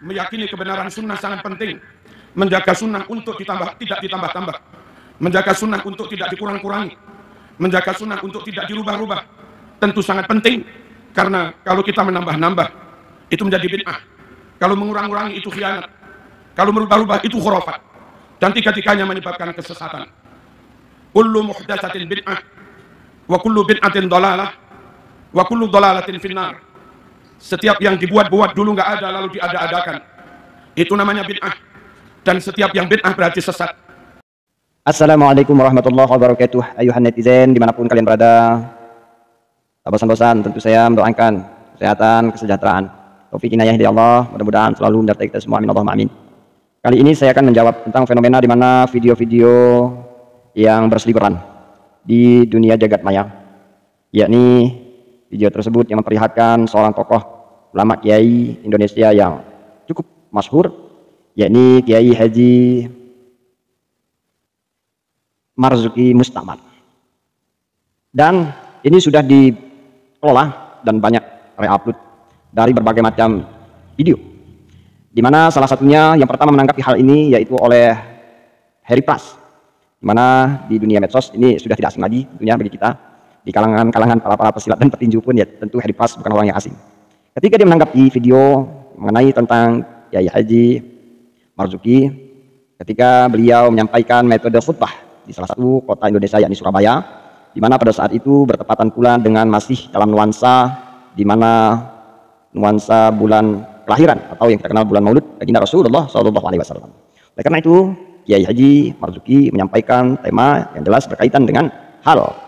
meyakini kebenaran sunnah sangat penting. Menjaga sunnah untuk tidak ditambah-tambah. Menjaga sunnah untuk tidak dikurang-kurangi. Menjaga sunnah untuk tidak dirubah-rubah. Tentu sangat penting. Karena kalau kita menambah-nambah, itu menjadi bid'ah. Kalau mengurang-urangi itu khianat. Kalau merubah-rubah itu khurafat. Dan tiga-tiganya menyebabkan kesesatan. Kullu muhdatsatin bid'ah. Wa kullu bid'atin dhalalah. Wa kullu dhalalatin finnar. Setiap yang dibuat-buat dulu nggak ada lalu diada-adakan, itu namanya bid'ah. Dan setiap yang bid'ah berarti sesat. Assalamualaikum warahmatullahi wabarakatuh. Ayuhan netizen dimanapun kalian berada, tak bosan-bosan tentu saya mendoakan kesehatan, kesejahteraan, taufik inayah dari Allah, mudah-mudahan selalu menyertai kita semua, amin Allahumma amin. Kali ini saya akan menjawab tentang fenomena di mana video-video yang berseliweran di dunia jagat maya, yakni video tersebut yang memperlihatkan seorang tokoh ulama kiai Indonesia yang cukup masyhur, yakni Kiai Haji Marzuki Mustamar. Dan ini sudah dikelola dan banyak re-upload dari berbagai macam video, di mana salah satunya yang pertama menanggapi hal ini yaitu oleh Harry Pras, di mana di dunia medsos ini sudah tidak asing lagi tentunya bagi kita, di kalangan para pesilat dan petinju pun ya tentu Harry Pras bukan orang yang asing. Ketika dia menanggapi video mengenai tentang Kiai Haji Marzuki, ketika beliau menyampaikan metode khutbah di salah satu kota Indonesia yakni Surabaya, di mana pada saat itu bertepatan pula dengan masih dalam nuansa di mana nuansa bulan kelahiran atau yang kita kenal bulan Maulud baginda Rasulullah SAW. Oleh karena itu Kiai Haji Marzuki menyampaikan tema yang jelas berkaitan dengan hal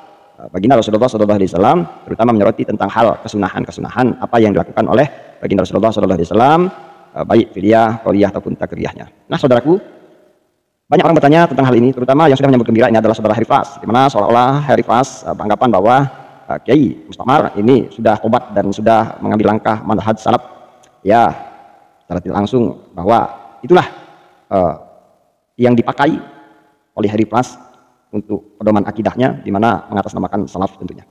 baginda Rasulullah SAW, terutama menyoroti tentang hal kesunahan apa yang dilakukan oleh baginda Rasulullah SAW, baik filyah, qauliyah ataupun takriyahnya. Nah, saudaraku, banyak orang bertanya tentang hal ini, terutama yang sudah menyambut gembira ini adalah saudara Harry Pras, di mana seolah-olah Harry Pras beranggapan bahwa Kiai Mustamar ini sudah tobat dan sudah mengambil langkah manhaj salaf. Ya, secara tidak langsung bahwa itulah yang dipakai oleh Harry Pras untuk pedoman akidahnya, di mana mengatasnamakan salaf tentunya.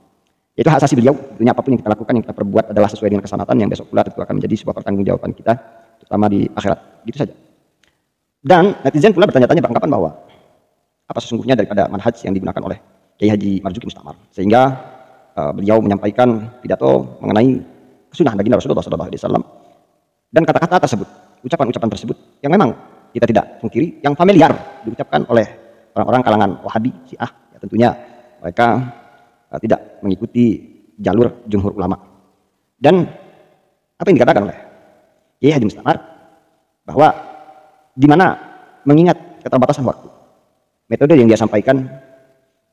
Itu hak asasi beliau, tentunya apapun yang kita lakukan, yang kita perbuat adalah sesuai dengan keselamatan yang besok pula tentu akan menjadi sebuah pertanggungjawaban kita, terutama di akhirat. Gitu saja. Dan netizen pula bertanya-tanya beranggapan bahwa apa sesungguhnya daripada manhaj yang digunakan oleh Kiai Haji Marzuki Mustamar, sehingga beliau menyampaikan pidato mengenai kesunahan baginda Rasulullah SAW, dan kata-kata tersebut, ucapan-ucapan tersebut yang memang kita tidak pungkiri, yang familiar diucapkan oleh orang-orang kalangan Wahabi, Syiah, ya tentunya mereka tidak mengikuti jalur jumhur ulama. Dan apa yang dikatakan oleh Kiai Haji Mustamar, bahwa di mana mengingat keterbatasan waktu, metode yang dia sampaikan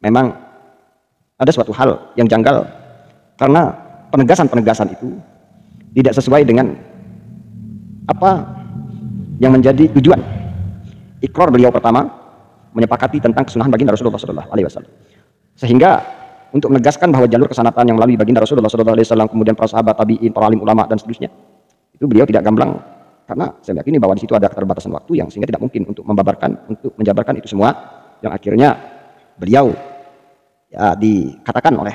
memang ada suatu hal yang janggal, karena penegasan-penegasan itu tidak sesuai dengan apa yang menjadi tujuan ikrar beliau pertama menyepakati tentang kesunahan baginda Rasulullah SAW. Sehingga untuk menegaskan bahwa jalur kesanatan yang melalui baginda Rasulullah SAW, kemudian para sahabat, tabi'in, para alim ulama dan seterusnya, itu beliau tidak gamblang, karena saya meyakini bahwa di situ ada keterbatasan waktu yang sehingga tidak mungkin untuk menjabarkan itu semua, yang akhirnya beliau ya dikatakan oleh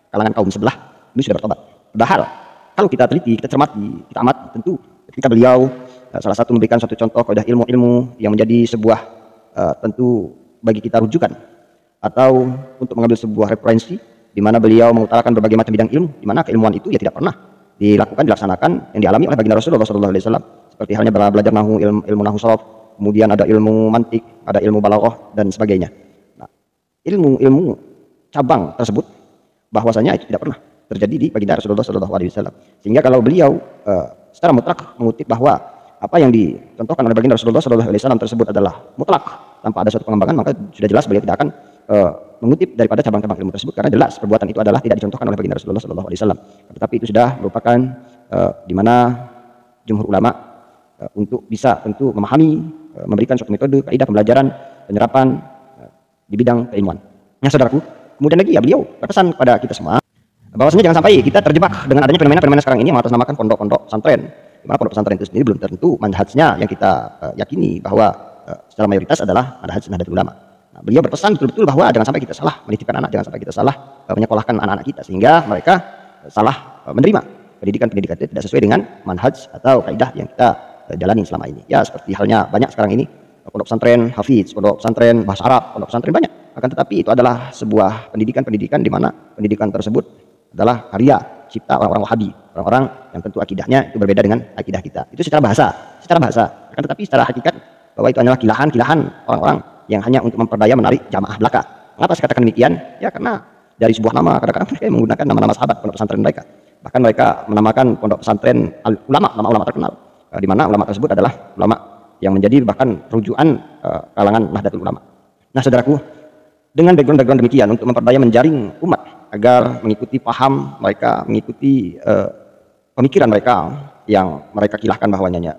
kalangan kaum sebelah ini sudah bertobat. Padahal kalau kita teliti, kita cermati, kita amati, tentu ketika beliau salah satu memberikan suatu contoh kaidah ilmu-ilmu yang menjadi sebuah tentu bagi kita rujukan atau untuk mengambil sebuah referensi, di mana beliau mengutarakan berbagai macam bidang ilmu, di mana keilmuan itu ya tidak pernah dilaksanakan yang dialami oleh baginda Rasulullah SAW, seperti halnya belajar nahu, ilmu nahu sharaf, kemudian ada ilmu mantik, ada ilmu balaghah dan sebagainya. Nah, ilmu cabang tersebut bahwasanya itu tidak pernah terjadi di baginda Rasulullah SAW, sehingga kalau beliau secara mutlak mengutip bahwa apa yang dicontohkan oleh baginda Rasulullah SAW tersebut adalah mutlak tanpa ada suatu pengembangan, maka sudah jelas beliau tidak akan mengutip daripada cabang-cabang ilmu tersebut, karena jelas perbuatan itu adalah tidak dicontohkan oleh baginda Rasulullah SAW. Tetapi itu sudah merupakan di mana jumhur ulama untuk bisa tentu memahami, memberikan suatu metode, kaidah pembelajaran, penyerapan di bidang keilmuan. Nah, saudaraku, kemudian lagi ya beliau berpesan kepada kita semua bahwasanya jangan sampai kita terjebak dengan adanya fenomena-fenomena sekarang ini yang mengatasnamakan pondok-pondok pesantren. Di mana pondok pesantren itu sendiri belum tentu manhajnya yang kita yakini bahwa secara mayoritas adalah manhaj Nahdlatul Ulama. Nah, beliau berpesan betul-betul bahwa jangan sampai kita salah menitipkan anak, jangan sampai kita salah menyekolahkan anak-anak kita, sehingga mereka salah menerima pendidikan itu tidak sesuai dengan manhaj atau kaidah yang kita jalani selama ini. Ya seperti halnya banyak sekarang ini pondok pesantren Hafiz, pondok pesantren bahasa Arab, pondok pesantren banyak. Akan tetapi itu adalah sebuah pendidikan di mana pendidikan tersebut adalah karya cipta orang-orang Wahabi, orang-orang yang tentu akidahnya itu berbeda dengan akidah kita. Itu secara bahasa. Akan tetapi secara hakikat bahwa itu hanyalah kilahan orang-orang yang hanya untuk memperdaya menarik jamaah belaka. Mengapa saya katakan demikian? Ya karena dari sebuah nama, kadang-kadang mereka menggunakan nama-nama sahabat pondok pesantren mereka. Bahkan mereka menamakan pondok pesantren ulama, nama ulama terkenal, di mana ulama tersebut adalah ulama yang menjadi bahkan rujukan kalangan Nahdlatul Ulama. Nah, saudaraku, dengan background demikian untuk memperdaya menjaring umat agar mengikuti paham mereka, mengikuti pemikiran mereka yang mereka kilahkan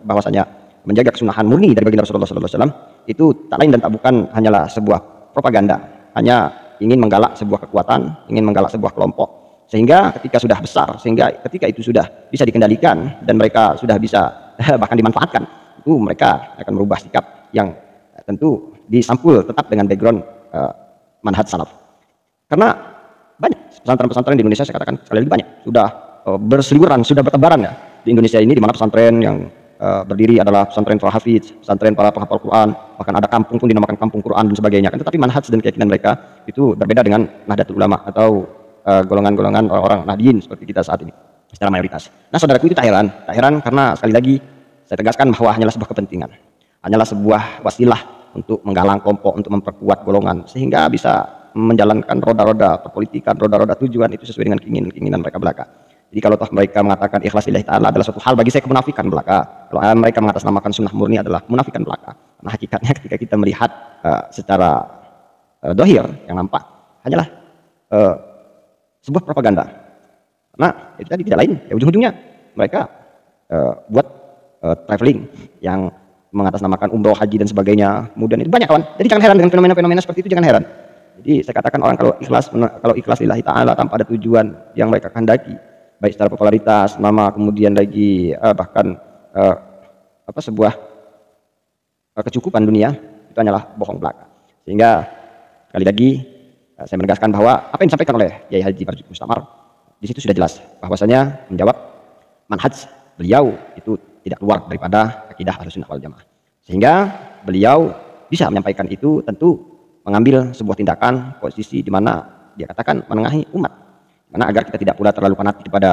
bahwasanya menjaga kesunahan murni dari baginda Rasulullah SAW itu tak lain dan tak bukan hanyalah sebuah propaganda, hanya ingin menggalak sebuah kekuatan, ingin menggalak sebuah kelompok, sehingga ketika sudah besar, sehingga ketika itu sudah bisa dikendalikan dan mereka sudah bisa bahkan dimanfaatkan, itu mereka akan merubah sikap yang tentu disampul tetap dengan background manhaj salaf. Karena banyak pesantren-pesantren di Indonesia, saya katakan sekali lagi banyak, sudah berseliweran, sudah bertebaran ya di Indonesia ini, di mana pesantren yang berdiri adalah pesantren para hafiz, pesantren para penghafal Quran, bahkan ada kampung pun dinamakan kampung Quran dan sebagainya. Kan tetapi manhaj dan keyakinan mereka itu berbeda dengan Nahdlatul Ulama atau golongan-golongan orang-orang Nahdien seperti kita saat ini secara mayoritas. Nah, saudaraku, itu tak heran karena sekali lagi saya tegaskan bahwa hanyalah sebuah kepentingan, hanyalah sebuah wasilah untuk menggalang kelompok, untuk memperkuat golongan, sehingga bisa menjalankan roda-roda perpolitikan, roda-roda tujuan itu sesuai dengan keinginan mereka belaka. Jadi kalau toh mereka mengatakan ikhlas lillahi ta'ala adalah suatu hal bagi saya kemunafikan belaka. Kalau mereka mengatasnamakan sunnah murni adalah kemunafikan belaka. Karena hakikatnya ketika kita melihat secara dohir yang nampak hanyalah sebuah propaganda. Nah, itu tadi tidak lain. Ya, ujung-ujungnya mereka buat traveling yang mengatasnamakan umroh, haji dan sebagainya. Kemudian itu banyak kawan. Jadi jangan heran dengan fenomena-fenomena seperti itu, jangan heran. Jadi saya katakan orang kalau ikhlas lillahi ta'ala tanpa ada tujuan yang mereka kehendaki, baik secara popularitas, nama, kemudian lagi bahkan sebuah kecukupan dunia, itu hanyalah bohong belaka. Sehingga sekali lagi saya menegaskan bahwa apa yang disampaikan oleh Kiai Haji Marzuki Mustamar di situ sudah jelas bahwasanya menjawab manhaj beliau itu tidak keluar daripada akidah Ahlussunnah wal Jamaah. Sehingga beliau bisa menyampaikan itu tentu mengambil sebuah tindakan posisi di mana dia katakan menengahi umat. Karena agar kita tidak pula terlalu fanatik kepada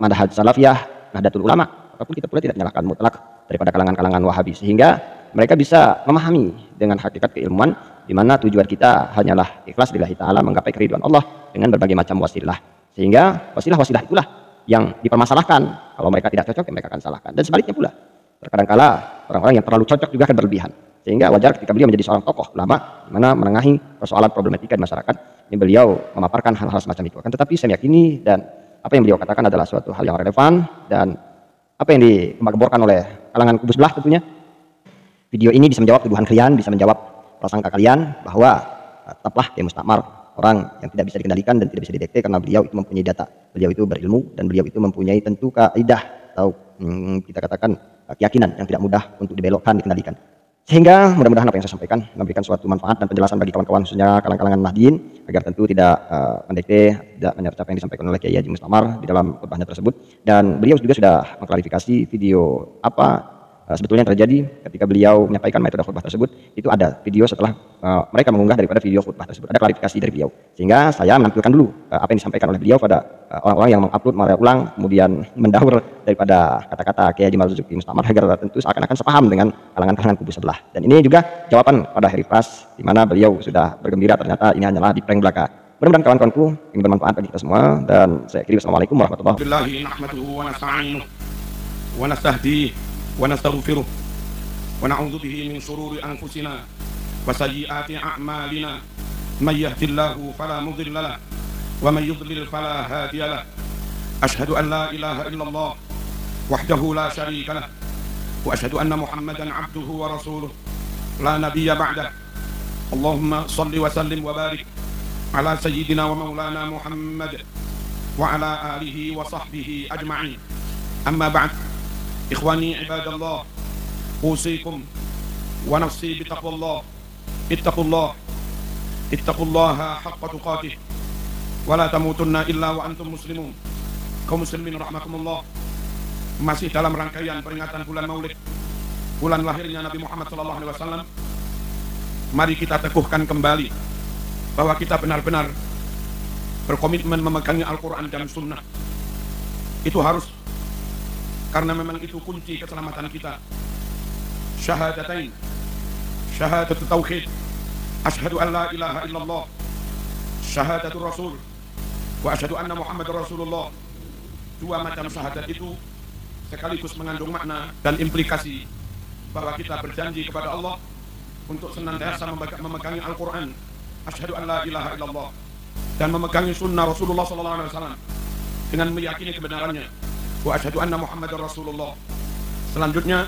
manhaj salafiyah, Nahdlatul Ulama, ataupun kita pula tidak menyalahkan mutlak daripada kalangan-kalangan Wahabi, sehingga mereka bisa memahami dengan hakikat keilmuan di mana tujuan kita hanyalah ikhlas lillahi ta'ala, menggapai keridhaan Allah dengan berbagai macam wasilah. Sehingga wasilah-wasilah itulah yang dipermasalahkan. Kalau mereka tidak cocok, ya mereka akan salahkan. Dan sebaliknya pula, terkadang kala orang-orang yang terlalu cocok juga akan berlebihan. Sehingga wajar ketika beliau menjadi seorang tokoh ulama, di mana menengahi persoalan problematika di masyarakat, ini beliau memaparkan hal-hal semacam itu. Akan tetapi saya meyakini dan apa yang beliau katakan adalah suatu hal yang relevan, dan apa yang dikembangkan oleh kalangan kubu sebelah tentunya, video ini bisa menjawab tuduhan kalian, bisa menjawab prasangka kalian bahwa tetaplah Kiai Mustamar orang yang tidak bisa dikendalikan dan tidak bisa didekte, karena beliau itu mempunyai data, beliau itu berilmu, dan beliau itu mempunyai tentu kaidah atau kita katakan keyakinan yang tidak mudah untuk dibelokkan, dikendalikan. Sehingga mudah-mudahan apa yang saya sampaikan memberikan suatu manfaat dan penjelasan bagi kawan-kawan, khususnya kalangan Nahdien, agar tentu tidak mendekte, tidak menyerap apa yang disampaikan oleh Kiai Haji Mustamar di dalam khutbahnya tersebut. Dan beliau juga sudah mengklarifikasi video apa sebetulnya yang terjadi ketika beliau menyampaikan metode khutbah tersebut. Itu ada video setelah mereka mengunggah daripada video khutbah tersebut, ada klarifikasi dari beliau. Sehingga saya menampilkan dulu apa yang disampaikan oleh beliau pada orang-orang yang mengupload, mengulang, kemudian mendaur daripada kata-kata Kiai Haji Marzuki Mustamar, agar tentu seakan-akan sepaham dengan kalangan-kalangan kubu sebelah. Dan ini juga jawaban pada Heri Pras, di mana beliau sudah bergembira ternyata ini hanyalah di prank belaka. Mudah-mudahan kawan-kawanku ini bermanfaat bagi kita semua, dan saya akhiri wassalamualaikum warahmatullahi wabarakatuh. ونستغفره ونعوذ به من شرور أنفسنا وسيئات أعمالنا من يهد الله فلا مضل له ومن يضلل فلا هادي له أشهد أن لا إله إلا الله وحده لا شريك له وأشهد أن محمدا عبده ورسوله لا نبي بعده اللهم صل وسلم وبارك على سيدنا ومولانا محمد وعلى آله وصحبه أجمعين أما بعد إخواني عباد الله أوصيكم ونفسي بتقوى الله اتقوا الله حق تقاته ولا تموتن إلا وأنتم مسلمون. kaum muslimin rahimakumullah, Masih dalam rangkaian peringatan bulan Maulid, bulan lahirnya Nabi Muhammad SAW, mari kita teguhkan kembali bahwa kita benar-benar berkomitmen memegangi Al-Quran dan Sunnah. Itu harus, karena memang itu kunci keselamatan kita. Syahadatain, syahadatut tauhid, asyhadu an la ilaha illallah, syahadatul rasul, wa asyhadu anna Muhammadar Rasulullah. Dua macam syahadat itu sekaligus mengandung makna dan implikasi bahwa kita berjanji kepada Allah untuk senantiasa memegangi Al-Quran, asyhadu an la ilaha illallah, dan memegangi sunnah Rasulullah SAW dengan meyakini kebenarannya, wa asyhadu anna Muhammadar Rasulullah. Selanjutnya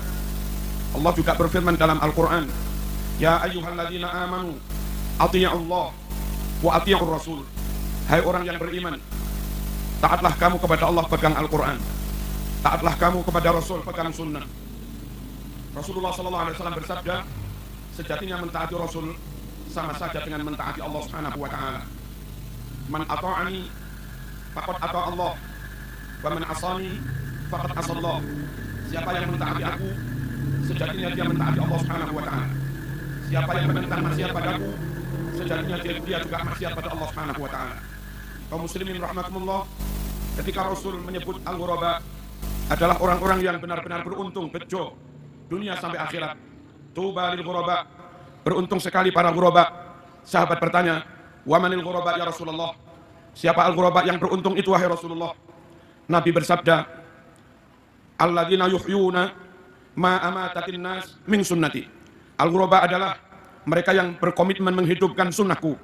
Allah juga berfirman dalam Al-Quran, ya ayyuhalladzina amanu athi'ullah wa athi'ur rasul. Hai orang yang beriman, taatlah kamu kepada Allah, pegang Al-Quran. Taatlah kamu kepada Rasul, pegang sunnah. Rasulullah SAW bersabda, sejatinya mentaati Rasul sama saja dengan mentaati Allah Subhanahu wa Ta'ala. Man ata'ani faqad ata Allah, wa man asani faqad asallah. Siapa yang mentaati aku, sejatinya dia mentaati Allah Subhanahu wa Ta'ala. Siapa yang menentang maksiat padaku, sejatinya dia juga maksiat pada Allah Subhanahu wa Ta'ala. Kaum muslimin rahimakumullah, ketika Rasul menyebut al-ghuraba adalah orang-orang yang benar-benar beruntung, bejo dunia sampai akhirat. Tuba lil ghuraba, beruntung sekali para ghuraba. Sahabat bertanya, wa manil ghuraba ya Rasulullah? Siapa al-ghuraba yang beruntung itu wahai Rasulullah? Nabi bersabda, alladzina yuhyuna ma amatatin nas min sunnati. Al-ghuraba adalah mereka yang berkomitmen menghidupkan sunnahku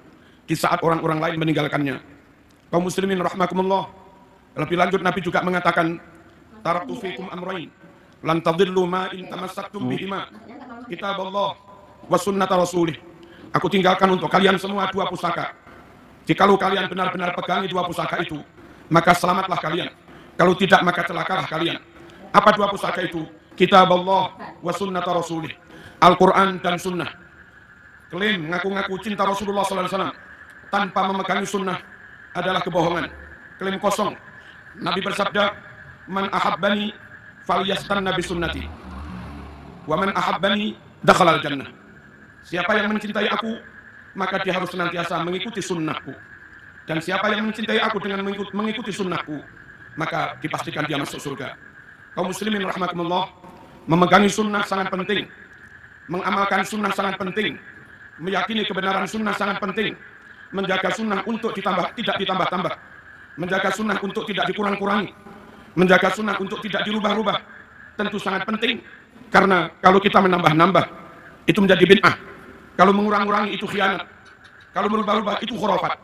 di saat orang-orang lain meninggalkannya. Kaum muslimin rahimakumullah, lebih lanjut Nabi juga mengatakan, taraktu fikum amrain lan tadillu ma in tamassaktum bihima, kitaballah wa sunnata rasulih. Aku tinggalkan untuk kalian semua dua pusaka. Jikalau kalian benar-benar pegangi dua pusaka itu, maka selamatlah kalian. Kalau tidak, maka celakalah kalian. Apa dua pusaka itu? Kitaballah wa sunnata rasulih. Al-Quran dan sunnah. Klaim ngaku-ngaku cinta Rasulullah SAW tanpa memegangi sunnah adalah kebohongan. Klaim kosong. Nabi bersabda, man ahabbani falyastanna bi sunnati, wa man ahabbani dakhalal jannah. Siapa yang mencintai aku, maka dia harus senantiasa mengikuti sunnahku. Dan siapa yang mencintai aku dengan mengikuti sunnahku, maka dipastikan dia masuk surga. Kaum muslimin rahimakumullah, memegangi sunnah sangat penting. Mengamalkan sunnah sangat penting. Meyakini kebenaran sunnah sangat penting. Menjaga sunnah untuk tidak ditambah-tambah. Menjaga sunnah untuk tidak dikurang-kurangi. Menjaga sunnah untuk tidak dirubah-rubah. Tentu sangat penting. Karena kalau kita menambah-nambah, itu menjadi bid'ah. Kalau mengurang-kurangi itu khianat. Kalau merubah-rubah itu khurafat.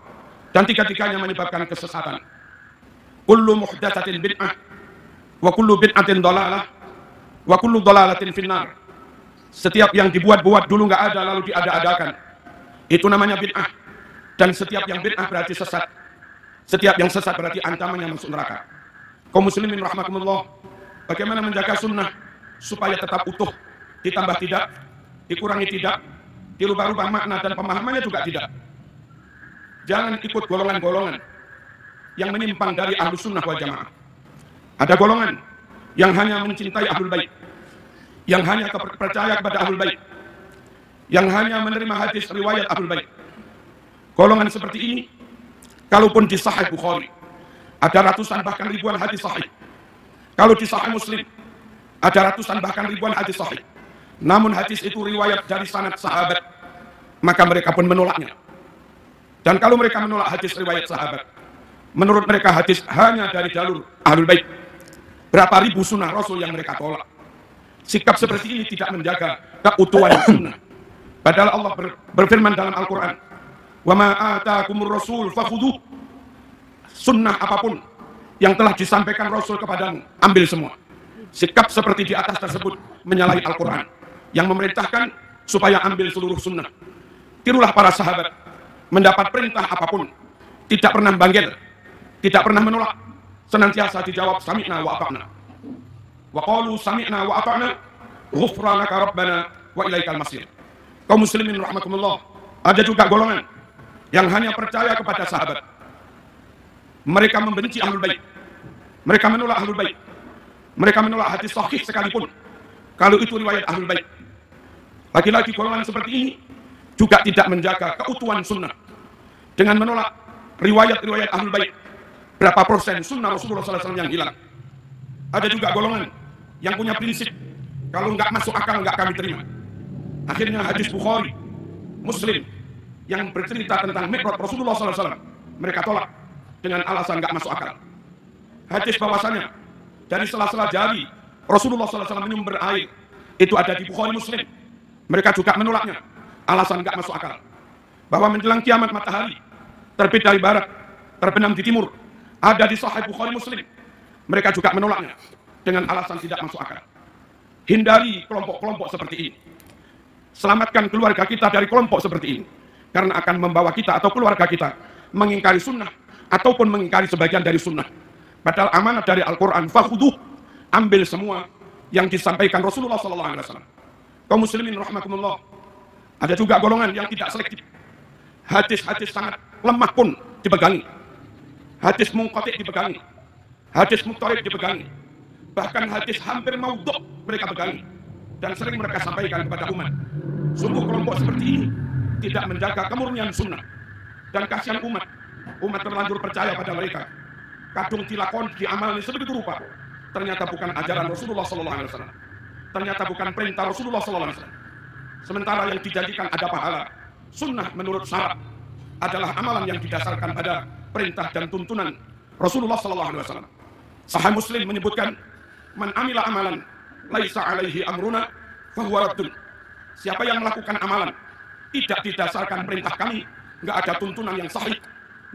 Dan tiga-tiganya menyebabkan kesesatan. Kullu muhdatsatin bid'ah, wa kullu bid'atin dhalalah, wa kullu dhalalatin finnar. Setiap yang dibuat-buat dulu nggak ada lalu diada-adakan, itu namanya bid'ah. Dan setiap yang bid'ah berarti sesat. Setiap yang sesat berarti ancamannya masuk neraka. Kaum muslimin rahimakumullah, bagaimana menjaga sunnah supaya tetap utuh, ditambah tidak, dikurangi tidak, dirubah-rubah makna dan pemahamannya juga tidak. Jangan ikut golongan-golongan yang menyimpang dari ahlus sunnah wal jamaah. Ada golongan yang hanya mencintai ahlul bait, yang hanya percaya kepada ahlul bait, yang hanya menerima hadis riwayat ahlul bait. Golongan seperti ini, kalaupun di Sahih Bukhari ada ratusan bahkan ribuan hadis sahih. Kalau di Sahih Muslim ada ratusan bahkan ribuan hadis sahih. Namun hadis itu riwayat dari sanad sahabat, maka mereka pun menolaknya. Dan kalau mereka menolak hadis riwayat sahabat, menurut mereka hadis hanya dari jalur ahlul bait. Berapa ribu sunnah Rasul yang mereka tolak. Sikap seperti ini tidak menjaga keutuhan sunnah. Padahal Allah berfirman dalam Al-Quran, wa ma ataakumur rasul fakhudhuh. Sunnah apapun yang telah disampaikan Rasul kepadamu, ambil semua. Sikap seperti di atas tersebut menyalahi Al-Quran yang memerintahkan supaya ambil seluruh sunnah. Tirulah para sahabat, mendapat perintah apapun tidak pernah bangkit, tidak pernah menolak, senantiasa dijawab sami'na wa ata'na. Wa qalu sami'na wa ata'na ghufranaka rabbana wa ilaikal masir. Kaum muslimin rahimakumullah, ada juga golongan yang hanya percaya kepada sahabat. Mereka membenci ahlul bait, mereka menolak ahlul bait. Mereka menolak hadis sahih sekalipun kalau itu riwayat Ahlul Bait. Lagi-lagi golongan seperti ini juga tidak menjaga keutuhan sunnah dengan menolak riwayat-riwayat Ahlul Bait. Berapa persen sunnah Rasulullah SAW yang hilang? Ada juga golongan yang punya prinsip, kalau nggak masuk akal nggak kami terima. Akhirnya hadis Bukhari, Muslim yang bercerita tentang mi'raj Rasulullah SAW, mereka tolak dengan alasan nggak masuk akal. Hadis bahwasanya dari sela-sela jari Rasulullah SAW menyumber air, itu ada di Bukhari Muslim. Mereka juga menolaknya, alasan nggak masuk akal. Bahwa menjelang kiamat matahari terbit dari barat, terbenam di timur, ada di Sahih Bukhari Muslim. Mereka juga menolaknya dengan alasan tidak masuk akal. Hindari kelompok-kelompok seperti ini. Selamatkan keluarga kita dari kelompok seperti ini, karena akan membawa kita atau keluarga kita mengingkari sunnah ataupun mengingkari sebagian dari sunnah. Padahal amanat dari Al-Quran, fakhuduh, ambil semua yang disampaikan Rasulullah SAW. Kaum muslimin rahimakumullah, ada juga golongan yang tidak selektif. Hadis-hadis sangat lemah pun dipegangi. Hadis munqati' dipegangi. Hadis muttarib dipegangi. Bahkan hadis hampir maudhu' mereka pegangi. Dan sering mereka sampaikan kepada umat. Sungguh kelompok seperti ini tidak menjaga kemurnian sunnah. Dan kasihan umat. Umat terlanjur percaya pada mereka. Kadung dilakon, diamalkan sebegitu rupa. Ternyata bukan ajaran Rasulullah SAW. Ternyata bukan perintah Rasulullah SAW. Sementara yang dijanjikan ada pahala. Sunnah menurut syarat adalah amalan yang didasarkan pada perintah dan tuntunan Rasulullah SAW. Sahih Muslim menyebutkan, man amila amalan laisa alaihi amruna fahuwa raddun. Siapa yang melakukan amalan tidak didasarkan perintah kami, nggak ada tuntunan yang sahih,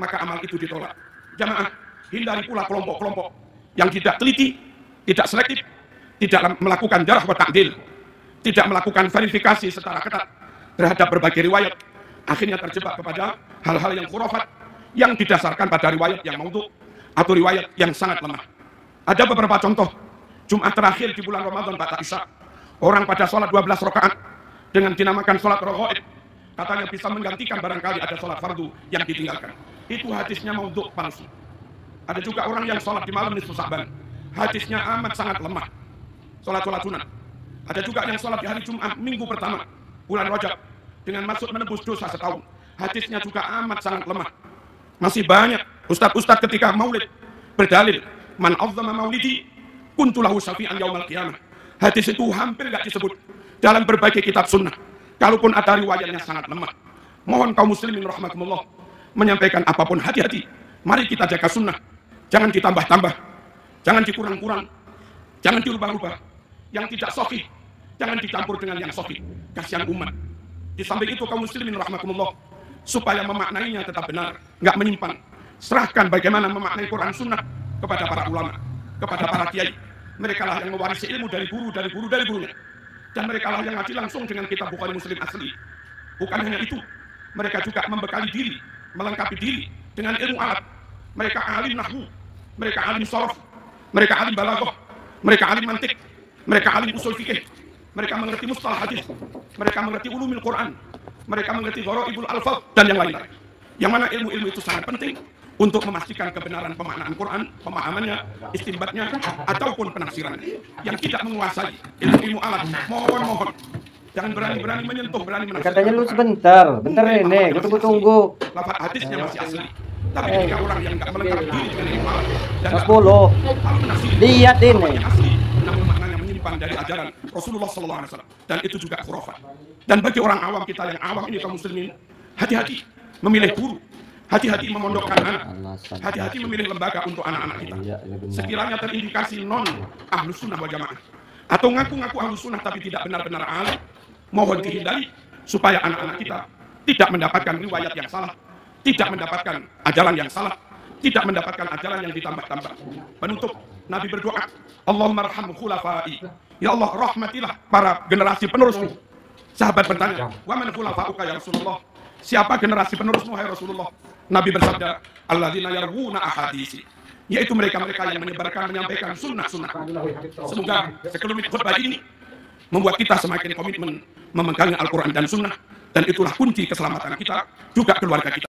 maka amal itu ditolak. Jamaah, hindari pula kelompok-kelompok yang tidak teliti, tidak selektif, tidak melakukan jarh wa ta'dil, tidak melakukan verifikasi secara ketat terhadap berbagai riwayat, akhirnya terjebak kepada hal-hal yang khurafat yang didasarkan pada riwayat yang maudhu' atau riwayat yang sangat lemah. Ada beberapa contoh. Jumat terakhir di bulan Ramadan ba'da Isya, orang pada sholat 12 rakaat dengan dinamakan sholat raghaib, katanya bisa menggantikan barangkali ada sholat fardu yang ditinggalkan. Itu hadisnya maudhu' palsu. Ada juga orang yang sholat di malam nisfu Sa'ban, hadisnya amat sangat lemah. Sholat-sholat sunat. Ada juga yang sholat di hari Jumat minggu pertama bulan Rajab dengan maksud menebus dosa setahun, hadisnya juga amat sangat lemah. Masih banyak ustadz-ustadz ketika maulid berdalil, man azzama maulidi kuntu lahu syafi'an yaumal qiyamah. Hadis itu hampir tidak disebut dalam berbagai kitab sunnah, kalaupun ada riwayatnya sangat lemah. Mohon kaum muslimin rahimakumullah menyampaikan apapun, hati-hati. Mari kita jaga sunnah, jangan ditambah-tambah, jangan dikurang-kurang, jangan dirubah-rubah. Yang tidak sahih jangan dicampur dengan yang sahih, kasihan umat. Di samping itu kaum muslimin rahimakumullah, supaya memaknainya tetap benar, nggak menyimpang, serahkan bagaimana memaknai Quran sunnah kepada para ulama, kepada para kiai. Mereka lah yang mewarisi ilmu dari gurunya, dan mereka lah yang ngaji langsung dengan kitab Bukhari Muslim asli. Bukan hanya itu, mereka juga membekali diri, melengkapi diri dengan ilmu alat. Mereka alim nahwu, mereka alim sharaf, mereka alim balaghah, mereka alim mantik, mereka alim usul fikih, mereka mengerti mustalah hadis, mereka mengerti ulumul Quran, mereka mengerti gharaibul alfaz dan yang lain-lain. Yang mana ilmu-ilmu itu sangat penting untuk memastikan kebenaran pemaknaan Quran, pemahamannya, istinbatnya, ataupun penafsirannya. Yang tidak menguasai ilmu-ilmu alat, mohon jangan berani menyentuh, berani menafsirkan. Katanya lu bentar ini, gue tunggu. Lafaz hadisnya masih asli. Tapi ketika orang yang nggak melengkapi diri dengan ilmu alat dan lihat ini. Asli, namun maknanya menyimpang dari ajaran Rasulullah SAW, dan itu juga khurafat. Dan bagi orang awam, kita yang awam ini kaum muslimin, hati-hati memilih guru, hati-hati memondokkan anak, hati-hati memilih lembaga untuk anak-anak kita. Sekiranya terindikasi non ahlus sunnah wal jamaah atau ngaku-ngaku ahlus sunnah tapi tidak benar-benar alim, mohon dihindari supaya anak-anak kita tidak mendapatkan riwayat yang salah, tidak mendapatkan ajaran yang salah, tidak mendapatkan ajaran yang ditambah-tambah. Penutup, Nabi berdoa, Allahumma arham khulafai. Ya Allah, rahmatilah para generasi penerusmu. Sahabat bertanya, wa man khulafauka ya Rasulullah? Siapa generasi penerusmu hai Rasulullah? Nabi bersabda, alladzina yarwuna ahadisi, yaitu mereka-mereka yang menyampaikan sunnah-sunnah. Semoga sekelumit khutbah ini membuat kita semakin komitmen memegang Al-Quran dan sunnah, dan itulah kunci keselamatan kita, juga keluarga kita.